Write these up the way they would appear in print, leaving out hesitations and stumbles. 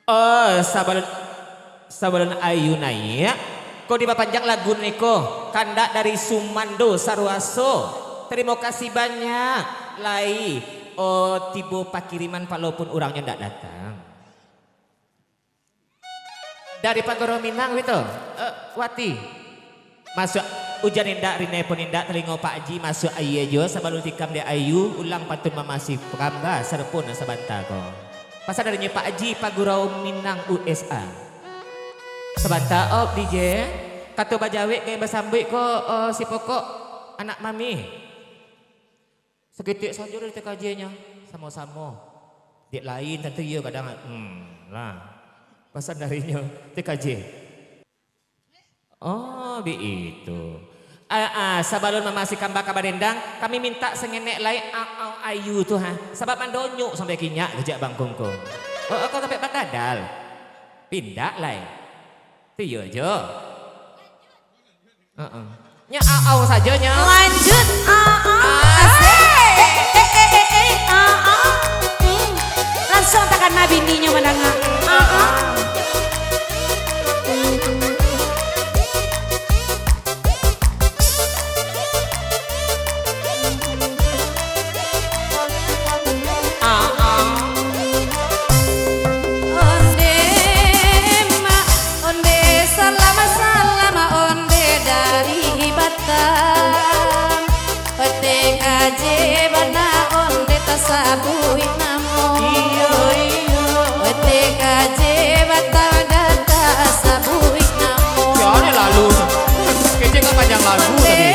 Oh, sabalon ayu naya. Kau dipapanjang lagu niko. Kandak dari Sumando Sarwaso. Terima kasih banyak. Lai. Oh, tibo pakiriman walaupun orangnya ndak datang. Dari Pagoro Minang gitu. Wati. Masuk hujan indak rine pun indak telingo Pak Haji masuk ayu aja sabalun tikam dia ayu ulang patun mamasi pramba serpun sabanta ko. Pasal darinya Pak Haji Pagurau Minang USA. Sabanta op DJ. Kato bajawe kayak basambui ko si pokok anak mami. Segitik saja dari TKJ-nya sama-sama. Dik lain tentu iya kadang lah. Pasal darinya TKJ. Oh, itu. Sabalun memasikan baka barendang, kami minta sengenek lai au ayu tuh ha. Sebab mandonyuk sampai kinyak kejak Bang Kongkong. Oh, kau sampai bakadal. Pindah lai. Tiyo jo. Nya au saja nya. Lanjut langsung tekan mabininya menangah. Sabui namo iyo TKJ batal data sabui namo Ya ada lalu kece gak panjang lagu tadi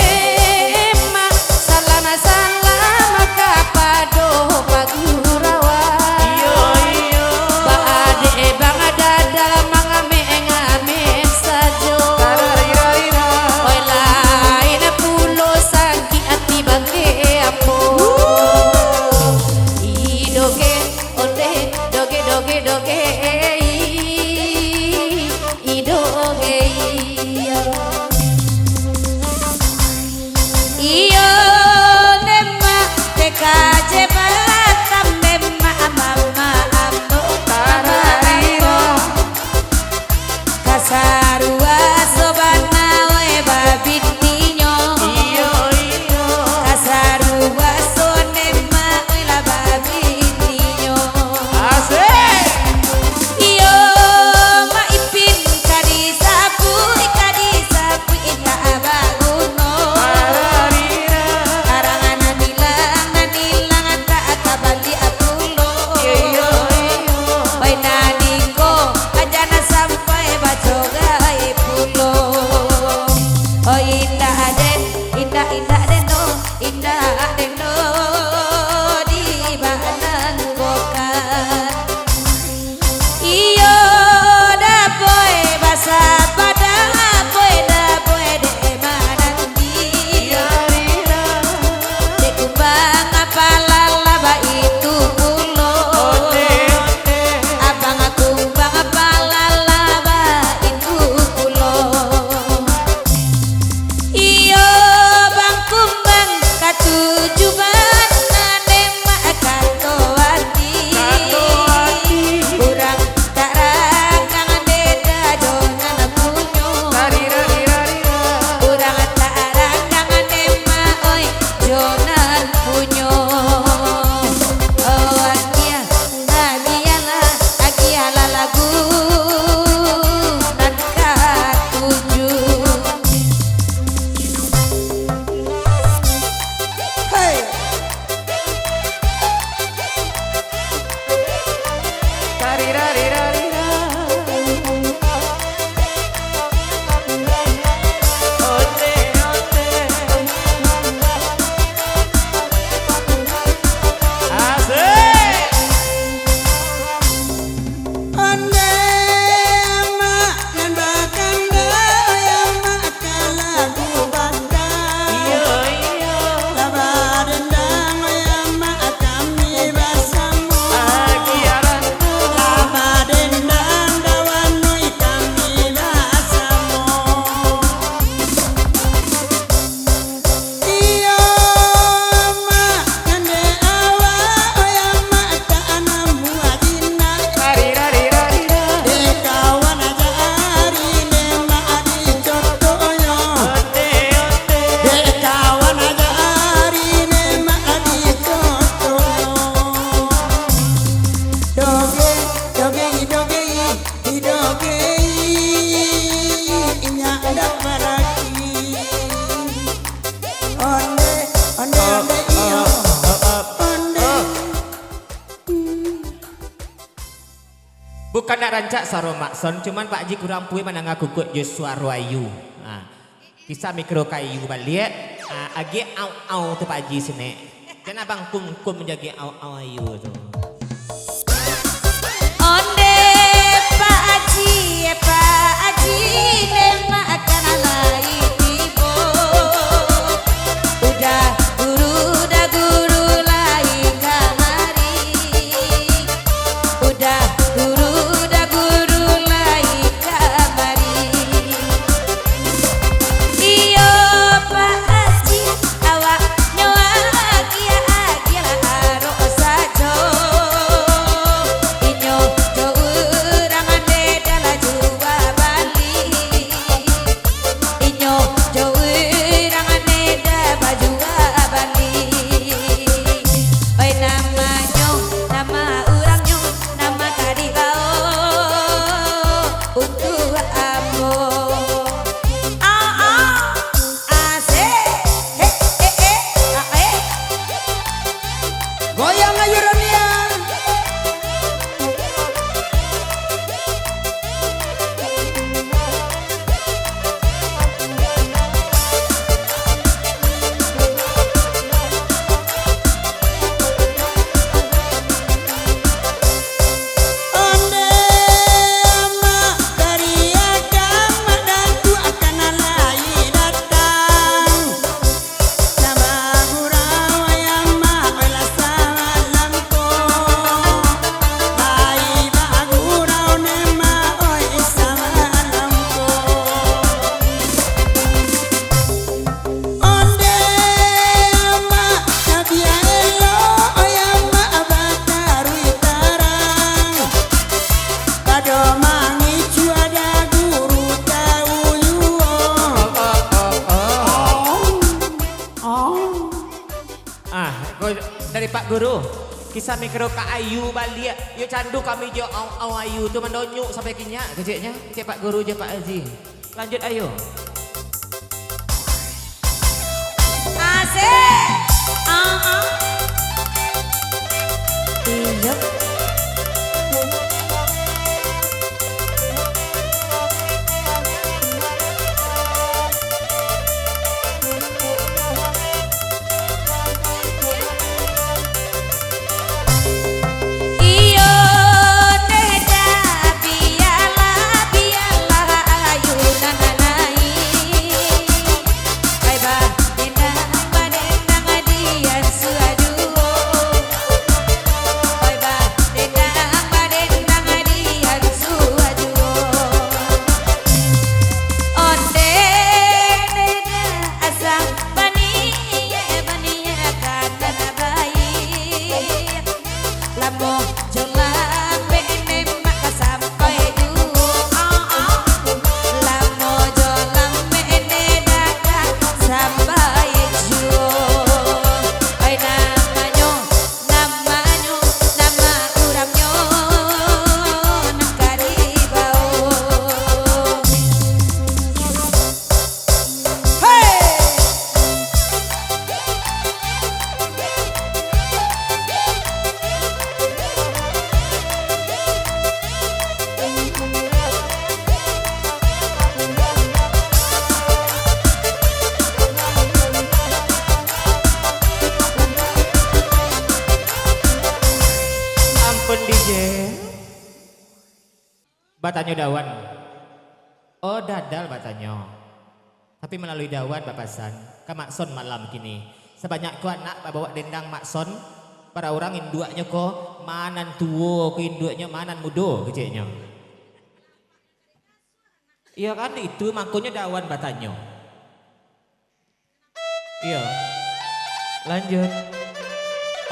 salama salama kapado pagurawa iyo ba ade bang dadal mangame ngame sajo oi lain pulo sangki ati bangke apo Bukan nak rancak saro makson, cuman Pak Haji kurang puy mana ngakukut jo suaro ayu. Kisah mikro kayu balik, agi au tu Pak Haji sini. Dan abang kum menjaga au ayu tu. Onde Pak Haji nema akan alai tibo. Udah guru lai kamari. Udah guru lai kamari. Iyo Pak Haji awak nyawa agia lah aro sajo. Inyo jo urang ande dala jua Bali. Inyo jo urang ande dala jua Bali. Oi nama urangnya nama kadibao untuk amo. Goyang ayo Ronia. Onde ama karia kama dan tu akan alai datang. Nama gurau yang mabelas salamku. Lai ba gurau nema oi salamku. Onde ama kabia elo yang abataru itarang. Kado mangi ada guru tahu yuo. Dari Pak Guru, kisah mikro ka ayu balik. Yo candu kami jo au ayu tu mendonyuk sampai kinyak keciknya. Cik Pak Guru je Pak Haji. Lanjut ayo. Asik. Iya. Iyo neda biala ayu nananai. Bye bye dendang adian suaduo. Bye bye dendang adian suaduo. Onde neda asang bani kana bayi. Lamo jolang bene maka sampai duo. Lamo jolang bene dagang sampai juo. Oi nama urangnya nang kadibao. Hey! Ampun DJ. Batanyo dawan. Oh dadal batanyo. Tapi melalui dawan bapasan. Ka makson malam kini. Sebanyak ku anak bawa dendang makson. Para orang induaknya ko manan tuo ku induaknya manan mudo keciknya. Iya kan itu makanya dawan batanyo. Iya. Lanjut.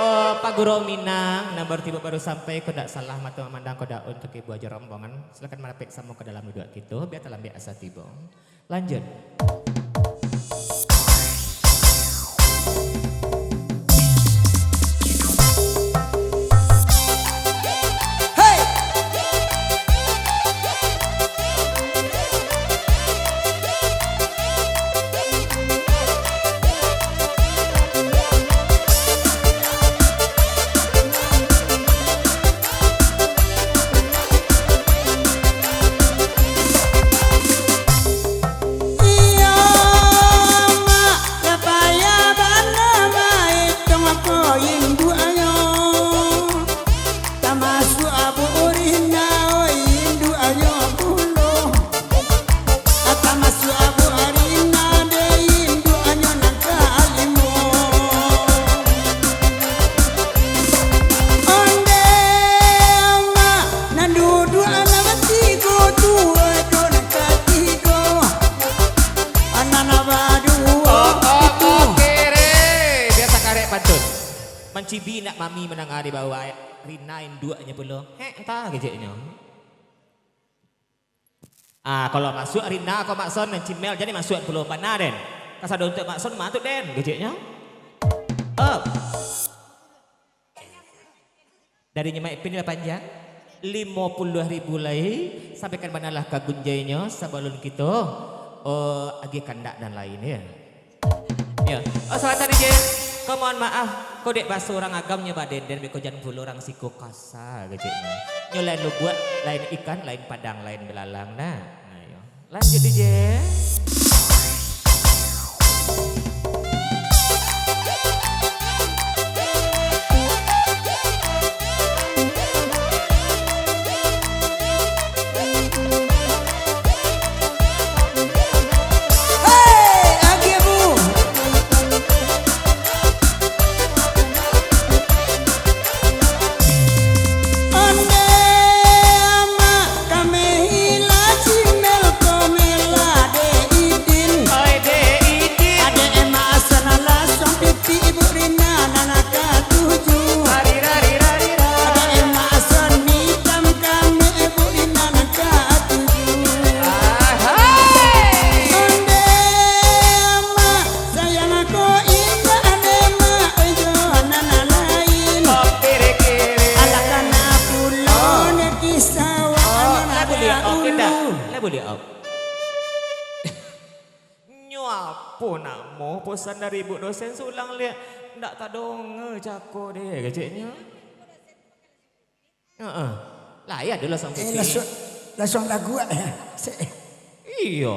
Oh, Pak Guru Minang, nomor tiba baru sampai kau tak salah mata memandang kau dak untuk ibu aja rombongan. Silakan merapik sama ke dalam duduk gitu, biar terlambat asa tiba. Lanjut. Hey! Mencibi nak mami menangari bawa Rina induaknya belum. Entah kejeknya. Kalau masuk Rina kau Makson dan Cimel jadi masuk belum mana den. Kasada untuk Makson matut den kejeknya. Dari nyemak ipin panjang 50.000 lagi sampaikan manalah kagunjainya sabalun kita agi kandak dan lain ya. Ya, selamat tadi je. Kau mohon maaf, kau dek bahasa orang agamnya baden dan kau jangan puluh orang siku kasar kecilnya. Nyolain lu buat lain ikan, lain padang, lain belalang nah. Ayo, lanjut je. Nyuapo namo pesan dari ibu dosen sulang lihat ndak tadong cako deh keceknya. Lah ya dulu sampai langsung lagu ya. Iya.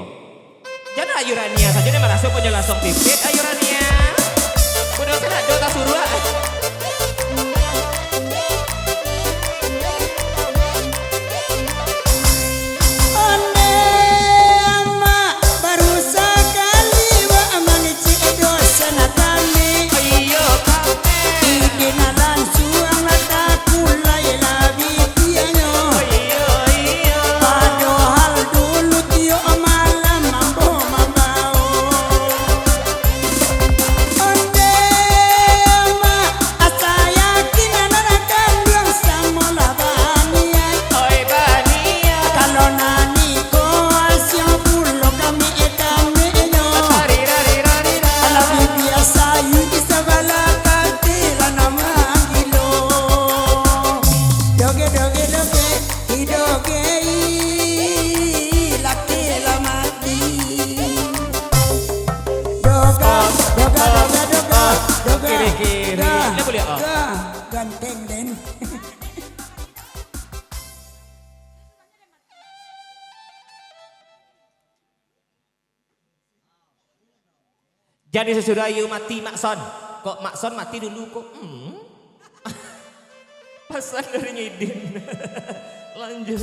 Jangan ayurania saja nih merasa punya langsung pipit ayurania. Bu dosen ada tak suruh. Ganteng den. Jadi sesudah you mati Makson. Kok Makson mati dulu kok? Pesan dari Ngidin. Lanjut.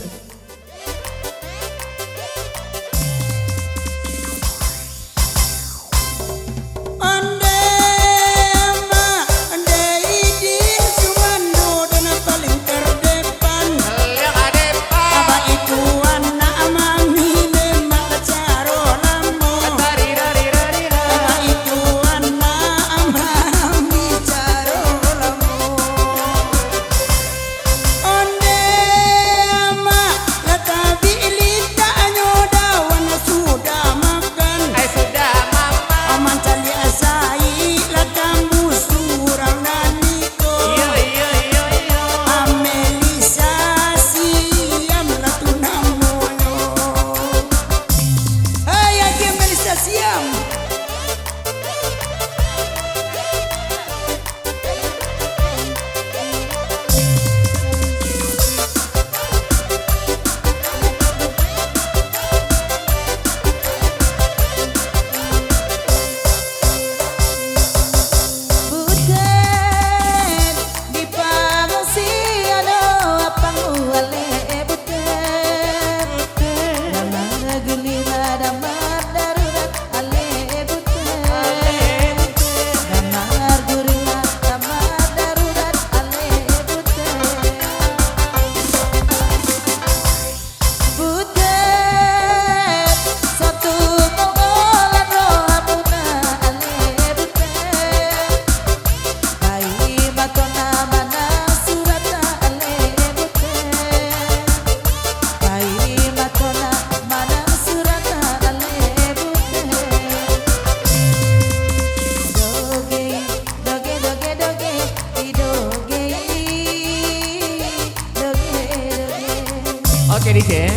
Oke DJ,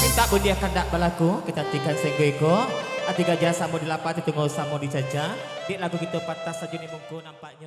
minta bunyi kandak balaku, kita tikan senggweko, ati gajah samo dilapati tunggu samo dicaca, di lagu kita patah saja nih mungku nampaknya.